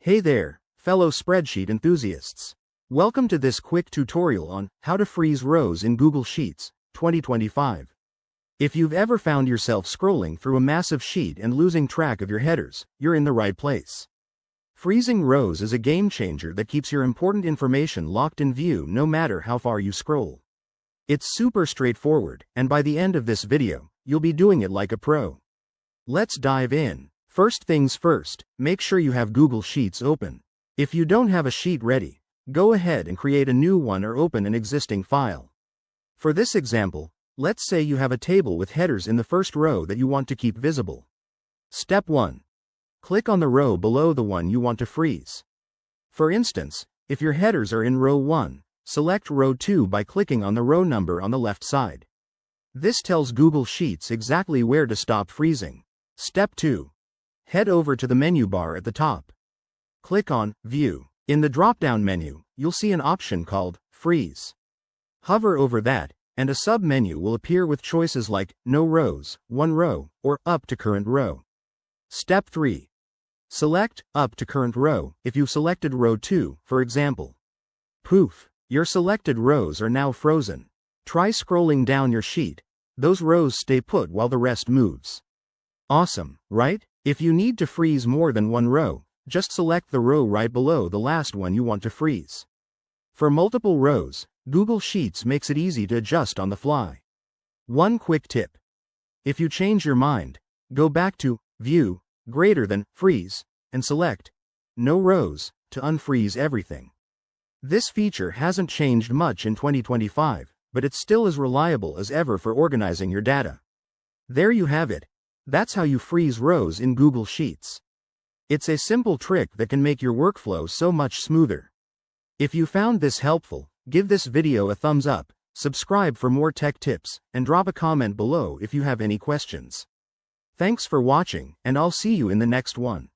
Hey there, fellow spreadsheet enthusiasts. Welcome to this quick tutorial on how to freeze rows in Google Sheets 2025. If you've ever found yourself scrolling through a massive sheet and losing track of your headers, you're in the right place. Freezing rows is a game changer that keeps your important information locked in view no matter how far you scroll. It's super straightforward, and by the end of this video, you'll be doing it like a pro. Let's dive in. First things first, make sure you have Google Sheets open. If you don't have a sheet ready, go ahead and create a new one or open an existing file. For this example, let's say you have a table with headers in the first row that you want to keep visible. Step 1. Click on the row below the one you want to freeze. For instance, if your headers are in row 1, select row 2 by clicking on the row number on the left side. This tells Google Sheets exactly where to stop freezing. Step 2. Head over to the menu bar at the top. Click on View. In the drop-down menu, you'll see an option called Freeze. Hover over that, and a sub-menu will appear with choices like No Rows, 1 Row, or Up to Current Row. Step 3. Select Up to Current Row if you've selected row 2, for example. Poof! Your selected rows are now frozen. Try scrolling down your sheet. Those rows stay put while the rest moves. Awesome, right? If you need to freeze more than one row, just select the row right below the last one you want to freeze. For multiple rows, Google Sheets makes it easy to adjust on the fly. One quick tip. If you change your mind, go back to View, greater than Freeze, and select No Rows to unfreeze everything. This feature hasn't changed much in 2025, but it's still as reliable as ever for organizing your data. There you have it. That's how you freeze rows in Google Sheets. It's a simple trick that can make your workflow so much smoother. If you found this helpful, give this video a thumbs up, subscribe for more tech tips, and drop a comment below if you have any questions. Thanks for watching, and I'll see you in the next one.